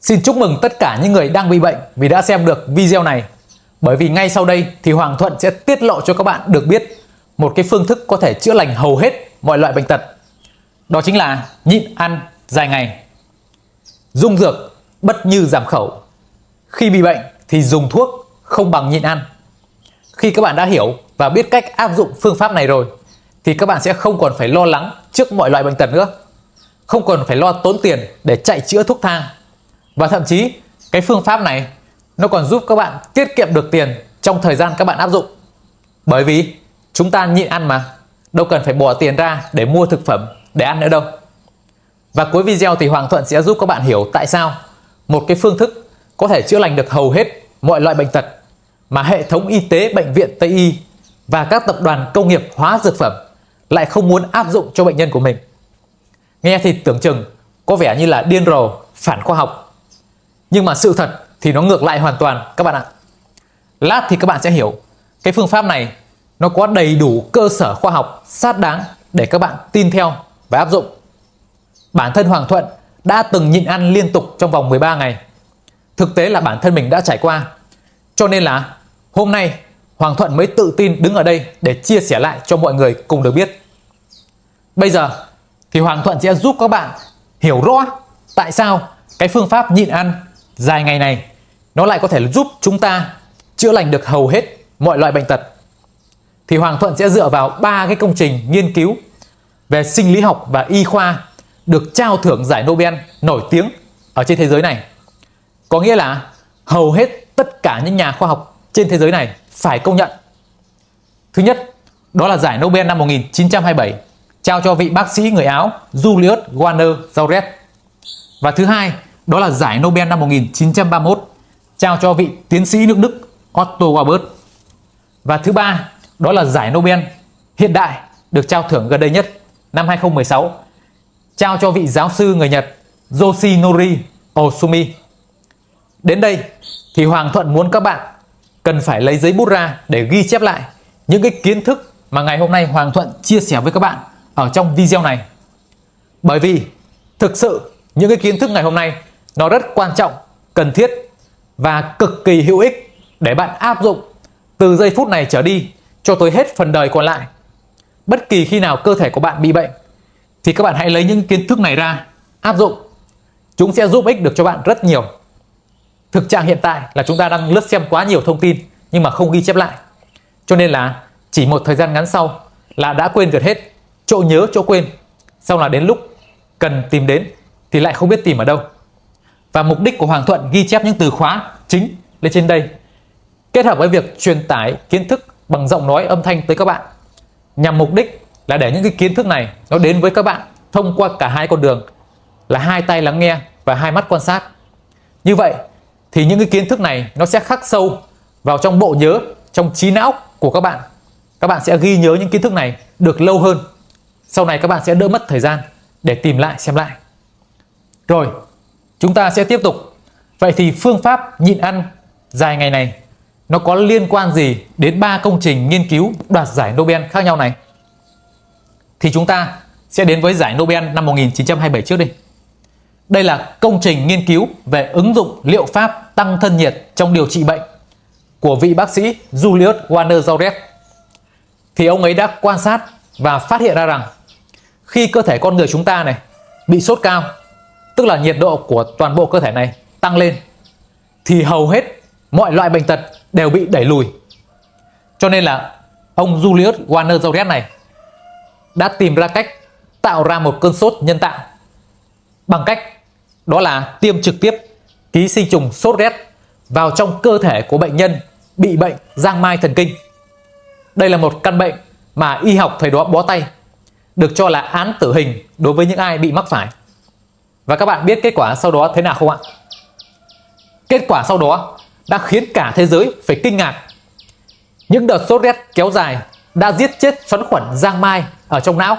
Xin chúc mừng tất cả những người đang bị bệnh vì đã xem được video này. Bởi vì ngay sau đây thì Hoàng Thuận sẽ tiết lộ cho các bạn được biết một cái phương thức có thể chữa lành hầu hết mọi loại bệnh tật. Đó chính là nhịn ăn dài ngày. Dung dược bất như giảm khẩu. Khi bị bệnh thì dùng thuốc không bằng nhịn ăn. Khi các bạn đã hiểu và biết cách áp dụng phương pháp này rồi thì các bạn sẽ không còn phải lo lắng trước mọi loại bệnh tật nữa. Không còn phải lo tốn tiền để chạy chữa thuốc thang. Và thậm chí cái phương pháp này nó còn giúp các bạn tiết kiệm được tiền trong thời gian các bạn áp dụng. Bởi vì chúng ta nhịn ăn mà, đâu cần phải bỏ tiền ra để mua thực phẩm để ăn nữa đâu. Và cuối video thì Hoàng Thuận sẽ giúp các bạn hiểu tại sao một cái phương thức có thể chữa lành được hầu hết mọi loại bệnh tật mà hệ thống y tế bệnh viện Tây Y và các tập đoàn công nghiệp hóa dược phẩm lại không muốn áp dụng cho bệnh nhân của mình. Nghe thì tưởng chừng có vẻ như là điên rồ, phản khoa học. Nhưng mà sự thật thì nó ngược lại hoàn toàn các bạn ạ. Lát thì các bạn sẽ hiểu cái phương pháp này nó có đầy đủ cơ sở khoa học xác đáng để các bạn tin theo và áp dụng. Bản thân Hoàng Thuận đã từng nhịn ăn liên tục trong vòng 13 ngày. Thực tế là bản thân mình đã trải qua. Cho nên là hôm nay Hoàng Thuận mới tự tin đứng ở đây để chia sẻ lại cho mọi người cùng được biết. Bây giờ thì Hoàng Thuận sẽ giúp các bạn hiểu rõ tại sao cái phương pháp nhịn ăn dài ngày này nó lại có thể giúp chúng ta chữa lành được hầu hết mọi loại bệnh tật. Thì Hoàng Thuận sẽ dựa vào 3 cái công trình nghiên cứu về sinh lý học và y khoa được trao thưởng giải Nobel nổi tiếng ở trên thế giới này. Có nghĩa là hầu hết tất cả những nhà khoa học trên thế giới này phải công nhận. Thứ nhất, đó là giải Nobel năm 1927 trao cho vị bác sĩ người Áo Julius Warner Jaurès. Và thứ hai, đó là giải Nobel năm 1931 trao cho vị tiến sĩ nước Đức Otto Warburg. Và thứ ba, đó là giải Nobel hiện đại được trao thưởng gần đây nhất năm 2016 trao cho vị giáo sư người Nhật Yoshinori Ohsumi. Đến đây thì Hoàng Thuận muốn các bạn cần phải lấy giấy bút ra để ghi chép lại những cái kiến thức mà ngày hôm nay Hoàng Thuận chia sẻ với các bạn ở trong video này. Bởi vì thực sự những cái kiến thức ngày hôm nay nó rất quan trọng, cần thiết và cực kỳ hữu ích để bạn áp dụng từ giây phút này trở đi cho tới hết phần đời còn lại. Bất kỳ khi nào cơ thể của bạn bị bệnh thì các bạn hãy lấy những kiến thức này ra áp dụng. Chúng sẽ giúp ích được cho bạn rất nhiều. Thực trạng hiện tại là chúng ta đang lướt xem quá nhiều thông tin nhưng mà không ghi chép lại. Cho nên là chỉ một thời gian ngắn sau là đã quên gần hết, chỗ nhớ chỗ quên. Sau là đến lúc cần tìm đến thì lại không biết tìm ở đâu. Và mục đích của Hoàng Thuận ghi chép những từ khóa chính lên trên đây, kết hợp với việc truyền tải kiến thức bằng giọng nói âm thanh tới các bạn, nhằm mục đích là để những cái kiến thức này nó đến với các bạn thông qua cả hai con đường là hai tai lắng nghe và hai mắt quan sát. Như vậy thì những cái kiến thức này nó sẽ khắc sâu vào trong bộ nhớ, trong trí não của các bạn. Các bạn sẽ ghi nhớ những kiến thức này được lâu hơn. Sau này các bạn sẽ đỡ mất thời gian để tìm lại xem lại. Rồi, chúng ta sẽ tiếp tục. Vậy thì phương pháp nhịn ăn dài ngày này nó có liên quan gì đến 3 công trình nghiên cứu đoạt giải Nobel khác nhau này? Thì chúng ta sẽ đến với giải Nobel năm 1927 trước đi. Đây là công trình nghiên cứu về ứng dụng liệu pháp tăng thân nhiệt trong điều trị bệnh của vị bác sĩ Julius Warner Jaurès. Thì ông ấy đã quan sát và phát hiện ra rằng khi cơ thể con người chúng ta này bị sốt cao, tức là nhiệt độ của toàn bộ cơ thể này tăng lên, thì hầu hết mọi loại bệnh tật đều bị đẩy lùi. Cho nên là ông Julius Warner Jaurès này đã tìm ra cách tạo ra một cơn sốt nhân tạo bằng cách đó là tiêm trực tiếp ký sinh trùng sốt rét vào trong cơ thể của bệnh nhân bị bệnh giang mai thần kinh. Đây là một căn bệnh mà y học thời đó bó tay, được cho là án tử hình đối với những ai bị mắc phải. Và các bạn biết kết quả sau đó thế nào không ạ? Kết quả sau đó đã khiến cả thế giới phải kinh ngạc. Những đợt sốt rét kéo dài đã giết chết xoắn khuẩn giang mai ở trong não.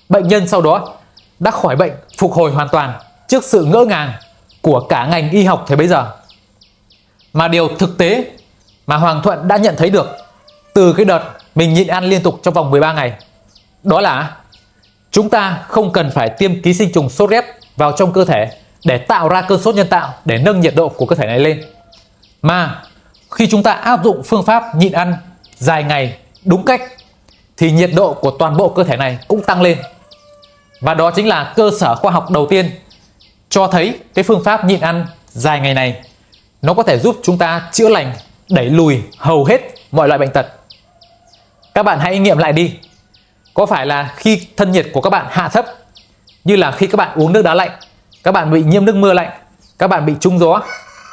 Bệnh nhân sau đó đã khỏi bệnh, phục hồi hoàn toàn trước sự ngỡ ngàng của cả ngành y học thời bấy giờ. Mà điều thực tế mà Hoàng Thuận đã nhận thấy được từ cái đợt mình nhịn ăn liên tục trong vòng 13 ngày, đó là chúng ta không cần phải tiêm ký sinh trùng sốt rét vào trong cơ thể để tạo ra cơn sốt nhân tạo để nâng nhiệt độ của cơ thể này lên. Mà khi chúng ta áp dụng phương pháp nhịn ăn dài ngày đúng cách thì nhiệt độ của toàn bộ cơ thể này cũng tăng lên. Và đó chính là cơ sở khoa học đầu tiên cho thấy cái phương pháp nhịn ăn dài ngày này nó có thể giúp chúng ta chữa lành, đẩy lùi hầu hết mọi loại bệnh tật. Các bạn hãy nghiệm lại đi. Có phải là khi thân nhiệt của các bạn hạ thấp, như là khi các bạn uống nước đá lạnh, các bạn bị nhiễm nước mưa lạnh, các bạn bị trúng gió,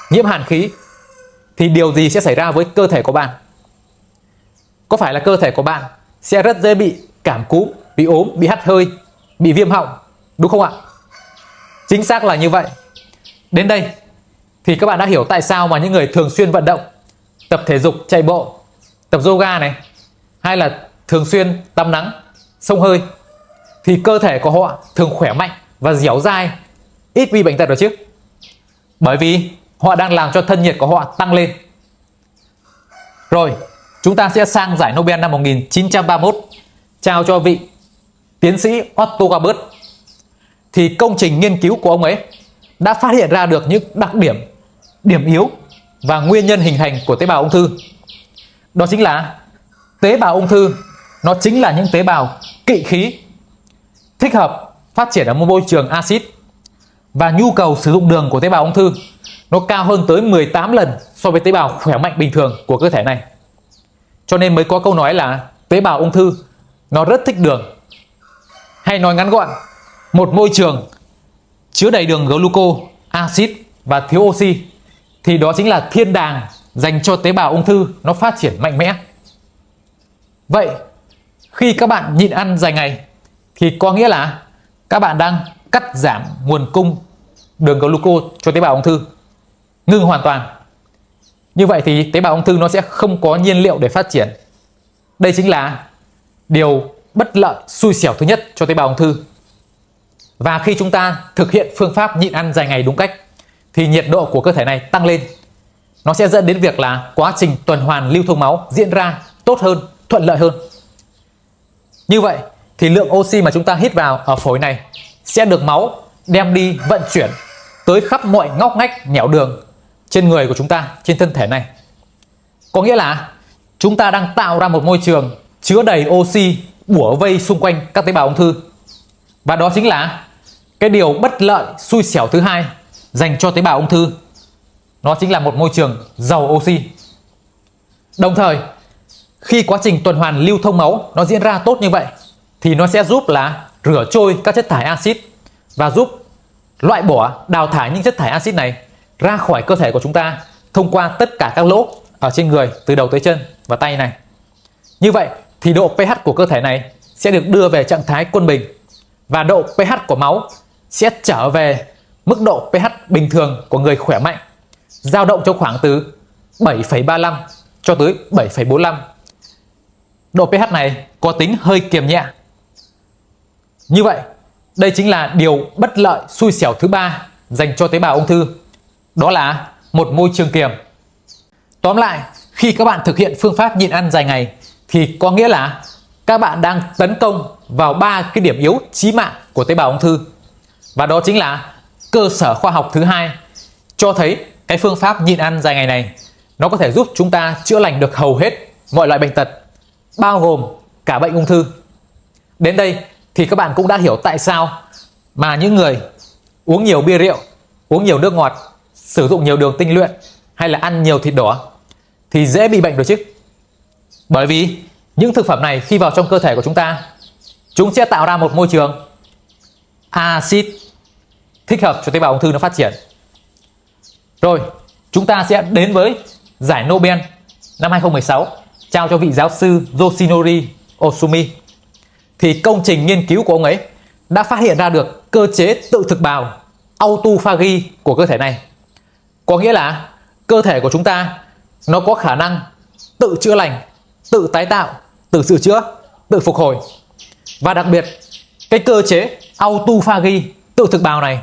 nhiễm hàn khí, thì điều gì sẽ xảy ra với cơ thể của bạn? Có phải là cơ thể của bạn sẽ rất dễ bị cảm cúm, bị ốm, bị hắt hơi, bị viêm họng, đúng không ạ? Chính xác là như vậy. Đến đây thì các bạn đã hiểu tại sao mà những người thường xuyên vận động, tập thể dục, chạy bộ, tập yoga này, hay là thường xuyên tắm nắng, xông hơi, thì cơ thể của họ thường khỏe mạnh và dẻo dai, ít bị bệnh tật rồi chứ. Bởi vì họ đang làm cho thân nhiệt của họ tăng lên. Rồi, chúng ta sẽ sang giải Nobel năm 1931 trao cho vị tiến sĩ Otto Warburg. Thì công trình nghiên cứu của ông ấy đã phát hiện ra được những đặc điểm, điểm yếu và nguyên nhân hình thành của tế bào ung thư. Đó chính là tế bào ung thư nó chính là những tế bào kỵ khí, thích hợp phát triển ở một môi trường axit, và nhu cầu sử dụng đường của tế bào ung thư nó cao hơn tới 18 lần so với tế bào khỏe mạnh bình thường của cơ thể này. Cho nên mới có câu nói là tế bào ung thư nó rất thích đường. Hay nói ngắn gọn, một môi trường chứa đầy đường gluco, axit và thiếu oxy thì đó chính là thiên đàng dành cho tế bào ung thư nó phát triển mạnh mẽ. Vậy khi các bạn nhịn ăn dài ngày thì có nghĩa là các bạn đang cắt giảm nguồn cung đường gluco cho tế bào ung thư, ngưng hoàn toàn. Như vậy thì tế bào ung thư nó sẽ không có nhiên liệu để phát triển. Đây chính là điều bất lợi, xui xẻo thứ nhất cho tế bào ung thư. Và khi chúng ta thực hiện phương pháp nhịn ăn dài ngày đúng cách thì nhiệt độ của cơ thể này tăng lên. Nó sẽ dẫn đến việc là quá trình tuần hoàn lưu thông máu diễn ra tốt hơn, thuận lợi hơn. Như vậy thì lượng oxy mà chúng ta hít vào ở phổi này sẽ được máu đem đi vận chuyển tới khắp mọi ngóc ngách nẻo đường trên người của chúng ta, trên thân thể này. Có nghĩa là chúng ta đang tạo ra một môi trường chứa đầy oxy bủa vây xung quanh các tế bào ung thư. Và đó chính là cái điều bất lợi, xui xẻo thứ hai dành cho tế bào ung thư. Nó chính là một môi trường giàu oxy. Đồng thời, khi quá trình tuần hoàn lưu thông máu nó diễn ra tốt như vậy thì nó sẽ giúp là rửa trôi các chất thải axit và giúp loại bỏ, đào thải những chất thải axit này ra khỏi cơ thể của chúng ta thông qua tất cả các lỗ ở trên người từ đầu tới chân và tay này. Như vậy thì độ pH của cơ thể này sẽ được đưa về trạng thái quân bình và độ pH của máu sẽ trở về mức độ pH bình thường của người khỏe mạnh, dao động trong khoảng từ 7,35 cho tới 7,45. Độ pH này có tính hơi kiềm nhẹ. Như vậy, đây chính là điều bất lợi, xui xẻo thứ ba dành cho tế bào ung thư. Đó là một môi trường kiềm. Tóm lại, khi các bạn thực hiện phương pháp nhịn ăn dài ngày thì có nghĩa là các bạn đang tấn công vào 3 cái điểm yếu chí mạng của tế bào ung thư. Và đó chính là cơ sở khoa học thứ hai cho thấy cái phương pháp nhịn ăn dài ngày này nó có thể giúp chúng ta chữa lành được hầu hết mọi loại bệnh tật, bao gồm cả bệnh ung thư. Đến đây thì các bạn cũng đã hiểu tại sao mà những người uống nhiều bia rượu, uống nhiều nước ngọt, sử dụng nhiều đường tinh luyện hay là ăn nhiều thịt đỏ thì dễ bị bệnh rồi chứ. Bởi vì những thực phẩm này khi vào trong cơ thể của chúng ta, chúng sẽ tạo ra một môi trường axit thích hợp cho tế bào ung thư nó phát triển. Rồi, chúng ta sẽ đến với giải Nobel năm 2016 trao cho vị giáo sư Yoshinori Ohsumi. Thì công trình nghiên cứu của ông ấy đã phát hiện ra được cơ chế tự thực bào autophagy của cơ thể này. Có nghĩa là cơ thể của chúng ta nó có khả năng tự chữa lành, tự tái tạo, tự sửa chữa, tự phục hồi. Và đặc biệt, cái cơ chế autophagy tự thực bào này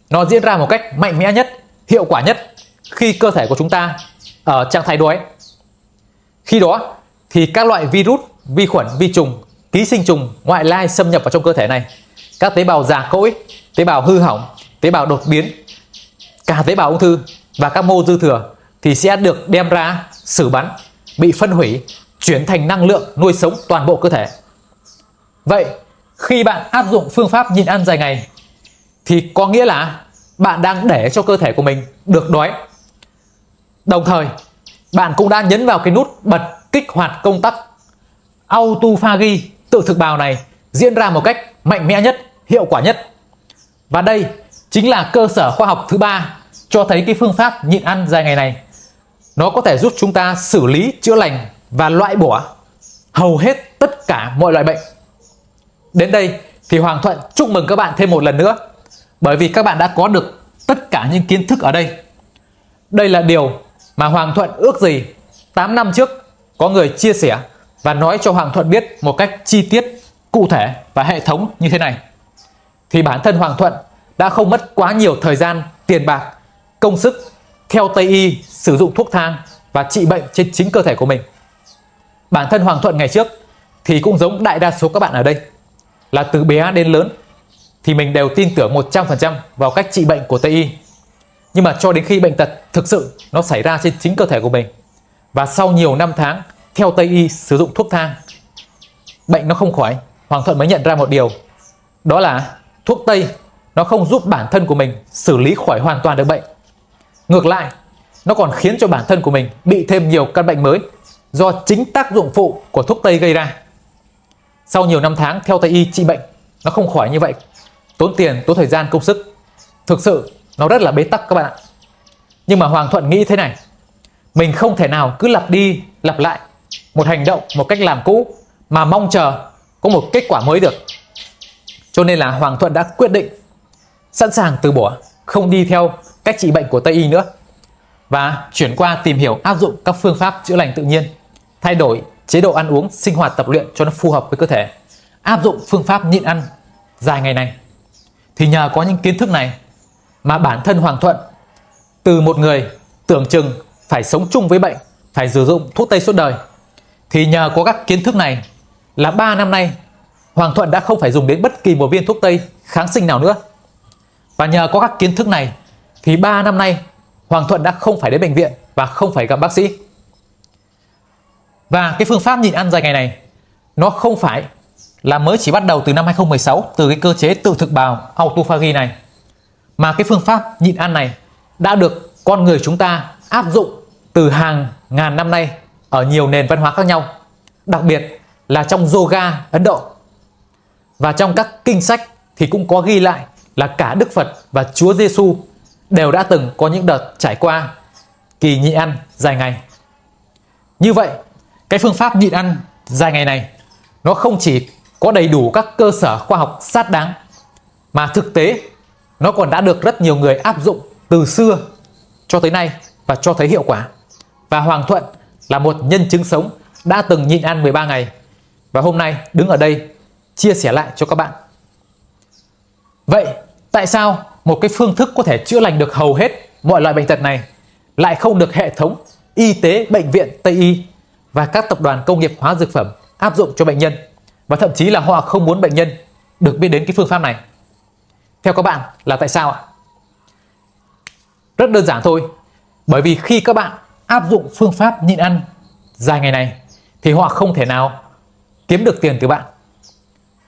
nó diễn ra một cách mạnh mẽ nhất, hiệu quả nhất khi cơ thể của chúng ta ở trạng thái đói. Khi đó thì các loại virus, vi khuẩn, vi trùng, ký sinh trùng ngoại lai xâm nhập vào trong cơ thể này. Các tế bào già cỗi, tế bào hư hỏng, tế bào đột biến cả tế bào ung thư và các mô dư thừa thì sẽ được đem ra xử bắn, bị phân hủy, chuyển thành năng lượng nuôi sống toàn bộ cơ thể. Vậy khi bạn áp dụng phương pháp nhịn ăn dài ngày thì có nghĩa là bạn đang để cho cơ thể của mình được đói. Đồng thời, bạn cũng đã nhấn vào cái nút bật kích hoạt công tắc autophagy tự thực bào này diễn ra một cách mạnh mẽ nhất, hiệu quả nhất. Và đây chính là cơ sở khoa học thứ ba cho thấy cái phương pháp nhịn ăn dài ngày này nó có thể giúp chúng ta xử lý, chữa lành và loại bỏ hầu hết tất cả mọi loại bệnh. Đến đây thì Hoàng Thuận chúc mừng các bạn thêm một lần nữa, bởi vì các bạn đã có được tất cả những kiến thức ở đây. Đây là điều mà Hoàng Thuận ước gì 8 năm trước có người chia sẻ và nói cho Hoàng Thuận biết một cách chi tiết, cụ thể và hệ thống như thế này. Thì bản thân Hoàng Thuận đã không mất quá nhiều thời gian, tiền bạc, công sức theo Tây y sử dụng thuốc thang và trị bệnh trên chính cơ thể của mình. Bản thân Hoàng Thuận ngày trước thì cũng giống đại đa số các bạn ở đây, là từ bé đến lớn thì mình đều tin tưởng 100% vào cách trị bệnh của Tây y. Nhưng mà cho đến khi bệnh tật thực sự nó xảy ra trên chính cơ thể của mình, và sau nhiều năm tháng theo Tây y sử dụng thuốc thang, bệnh nó không khỏi, Hoàng Thuận mới nhận ra một điều, đó là thuốc Tây nó không giúp bản thân của mình xử lý khỏi hoàn toàn được bệnh. Ngược lại, nó còn khiến cho bản thân của mình bị thêm nhiều căn bệnh mới do chính tác dụng phụ của thuốc Tây gây ra. Sau nhiều năm tháng theo Tây y trị bệnh, nó không khỏi như vậy, tốn tiền, tốn thời gian, công sức. Thực sự nó rất là bế tắc các bạn ạ. Nhưng mà Hoàng Thuận nghĩ thế này, mình không thể nào cứ lặp đi lặp lại một hành động, một cách làm cũ mà mong chờ có một kết quả mới được. Cho nên là Hoàng Thuận đã quyết định sẵn sàng từ bỏ, không đi theo cách trị bệnh của Tây y nữa, và chuyển qua tìm hiểu áp dụng các phương pháp chữa lành tự nhiên, thay đổi chế độ ăn uống, sinh hoạt, tập luyện cho nó phù hợp với cơ thể, áp dụng phương pháp nhịn ăn dài ngày này. Thì nhờ có những kiến thức này mà bản thân Hoàng Thuận, từ một người tưởng chừng phải sống chung với bệnh, phải sử dụng thuốc Tây suốt đời, thì nhờ có các kiến thức này là 3 năm nay Hoàng Thuận đã không phải dùng đến bất kỳ một viên thuốc Tây kháng sinh nào nữa. Và nhờ có các kiến thức này thì 3 năm nay Hoàng Thuận đã không phải đến bệnh viện và không phải gặp bác sĩ. Và cái phương pháp nhịn ăn dài ngày này nó không phải là mới chỉ bắt đầu từ năm 2016 từ cái cơ chế tự thực bào autophagy này, mà cái phương pháp nhịn ăn này đã được con người chúng ta áp dụng từ hàng ngàn năm nay ở nhiều nền văn hóa khác nhau, đặc biệt là trong yoga Ấn Độ. Và trong các kinh sách thì cũng có ghi lại là cả Đức Phật và Chúa Giêsu đều đã từng có những đợt trải qua kỳ nhịn ăn dài ngày. Như vậy, cái phương pháp nhịn ăn dài ngày này nó không chỉ có đầy đủ các cơ sở khoa học xác đáng, mà thực tế nó còn đã được rất nhiều người áp dụng từ xưa cho tới nay và cho thấy hiệu quả. Và Hoàng Thuận là một nhân chứng sống đã từng nhịn ăn 13 ngày và hôm nay đứng ở đây chia sẻ lại cho các bạn. Vậy tại sao một cái phương thức có thể chữa lành được hầu hết mọi loại bệnh tật này lại không được hệ thống y tế, bệnh viện Tây y và các tập đoàn công nghiệp hóa dược phẩm áp dụng cho bệnh nhân, và thậm chí là họ không muốn bệnh nhân được biết đến cái phương pháp này? Theo các bạn là tại sao ạ? Rất đơn giản thôi. Bởi vì khi các bạn áp dụng phương pháp nhịn ăn dài ngày này thì họ không thể nào kiếm được tiền từ bạn.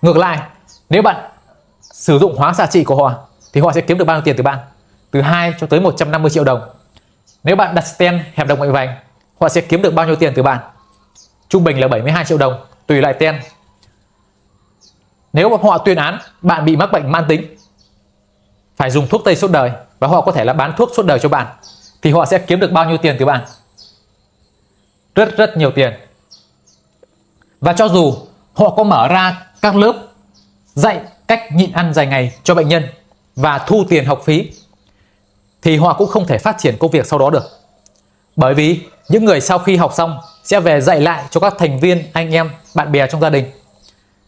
Ngược lại, nếu bạn sử dụng hóa xạ trị của họ thì họ sẽ kiếm được bao nhiêu tiền từ bạn? Từ 2 cho tới 150 triệu đồng. Nếu bạn đặt stent hẹp động mạch vành, họ sẽ kiếm được bao nhiêu tiền từ bạn? Trung bình là 72 triệu đồng tùy loại stent. Nếu họ tuyên án bạn bị mắc bệnh mãn tính, phải dùng thuốc Tây suốt đời, và họ có thể là bán thuốc suốt đời cho bạn, thì họ sẽ kiếm được bao nhiêu tiền từ bạn? Rất nhiều tiền. Và cho dù họ có mở ra các lớp dạy cách nhịn ăn dài ngày cho bệnh nhân và thu tiền học phí, thì họ cũng không thể phát triển công việc sau đó được. Bởi vì những người sau khi học xong sẽ về dạy lại cho các thành viên, anh em, bạn bè trong gia đình,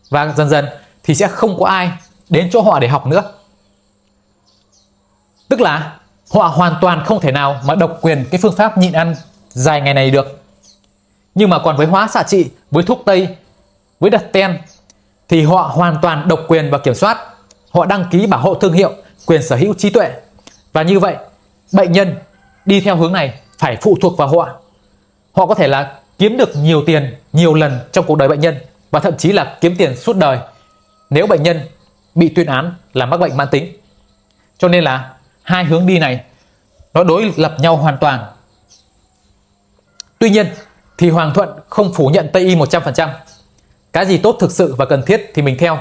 và dần dần thì sẽ không có ai đến chỗ họ để học nữa. Tức là họ hoàn toàn không thể nào mà độc quyền cái phương pháp nhịn ăn dài ngày này được. Nhưng mà còn với hóa xạ trị, với thuốc Tây, với đặt stent thì họ hoàn toàn độc quyền và kiểm soát. Họ đăng ký bảo hộ thương hiệu, quyền sở hữu trí tuệ. Và như vậy bệnh nhân đi theo hướng này phải phụ thuộc vào họ. Họ có thể là kiếm được nhiều tiền nhiều lần trong cuộc đời bệnh nhân, và thậm chí là kiếm tiền suốt đời nếu bệnh nhân bị tuyên án là mắc bệnh mãn tính. Cho nên là hai hướng đi này nó đối lập nhau hoàn toàn. Tuy nhiên thì Hoàng Thuận không phủ nhận Tây y 100%. Cái gì tốt thực sự và cần thiết thì mình theo.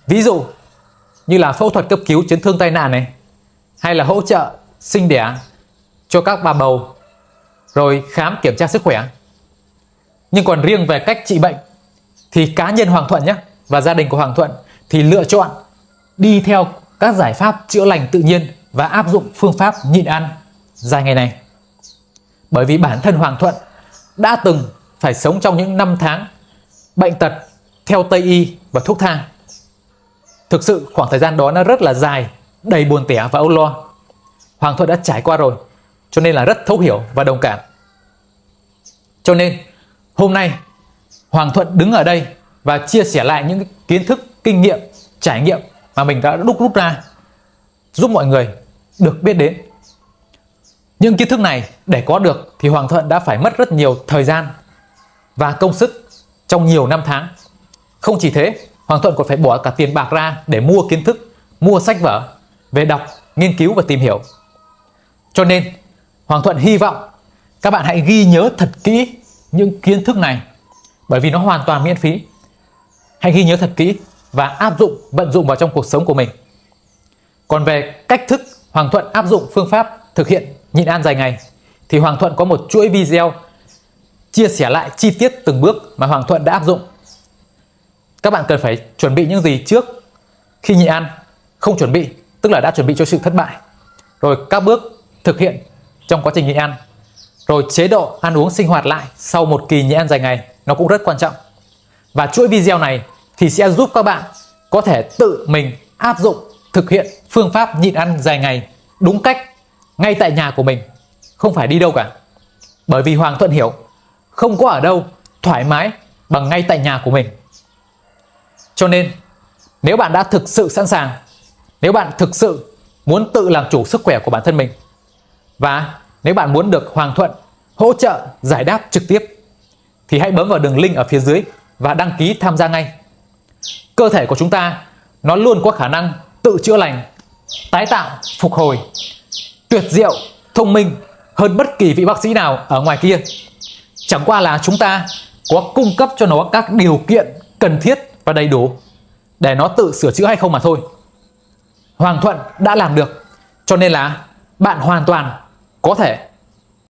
Ví dụ như là phẫu thuật cấp cứu chấn thương tai nạn này, hay là hỗ trợ sinh đẻ cho các bà bầu, rồi khám kiểm tra sức khỏe. Nhưng còn riêng về cách trị bệnh thì cá nhân Hoàng Thuận nhé, và gia đình của Hoàng Thuận thì lựa chọn đi theo các giải pháp chữa lành tự nhiên và áp dụng phương pháp nhịn ăn dài ngày này. Bởi vì bản thân Hoàng Thuận đã từng phải sống trong những năm tháng bệnh tật theo Tây y và thuốc thang. Thực sự khoảng thời gian đó nó rất là dài, đầy buồn tẻ và âu lo. Hoàng Thuận đã trải qua rồi, cho nên là rất thấu hiểu và đồng cảm. Cho nên hôm nay Hoàng Thuận đứng ở đây và chia sẻ lại những kiến thức, kinh nghiệm, trải nghiệm mà mình đã đúc rút ra, giúp mọi người được biết đến. Những kiến thức này để có được thì Hoàng Thuận đã phải mất rất nhiều thời gian và công sức trong nhiều năm tháng. Không chỉ thế, Hoàng Thuận còn phải bỏ cả tiền bạc ra để mua kiến thức, mua sách vở về đọc, nghiên cứu và tìm hiểu. Cho nên Hoàng Thuận hy vọng các bạn hãy ghi nhớ thật kỹ những kiến thức này, bởi vì nó hoàn toàn miễn phí. Hãy ghi nhớ thật kỹ và áp dụng, vận dụng vào trong cuộc sống của mình. Còn về cách thức Hoàng Thuận áp dụng phương pháp thực hiện nhịn ăn dài ngày thì Hoàng Thuận có một chuỗi video chia sẻ lại chi tiết từng bước mà Hoàng Thuận đã áp dụng. Các bạn cần phải chuẩn bị những gì trước khi nhịn ăn, không chuẩn bị tức là đã chuẩn bị cho sự thất bại. Rồi các bước thực hiện trong quá trình nhịn ăn, rồi chế độ ăn uống sinh hoạt lại sau một kỳ nhịn ăn dài ngày, nó cũng rất quan trọng. Và chuỗi video này thì sẽ giúp các bạn có thể tự mình áp dụng thực hiện phương pháp nhịn ăn dài ngày đúng cách ngay tại nhà của mình, không phải đi đâu cả. Bởi vì Hoàng Thuận hiểu không có ở đâu thoải mái bằng ngay tại nhà của mình. Cho nên nếu bạn đã thực sự sẵn sàng, nếu bạn thực sự muốn tự làm chủ sức khỏe của bản thân mình, và nếu bạn muốn được Hoàng Thuận hỗ trợ giải đáp trực tiếp, thì hãy bấm vào đường link ở phía dưới và đăng ký tham gia ngay. Cơ thể của chúng ta nó luôn có khả năng tự chữa lành, tái tạo, phục hồi, tuyệt diệu, thông minh hơn bất kỳ vị bác sĩ nào ở ngoài kia. Chẳng qua là chúng ta có cung cấp cho nó các điều kiện cần thiết và đầy đủ để nó tự sửa chữa hay không mà thôi. Hoàng Thuận đã làm được, cho nên là bạn hoàn toàn có thể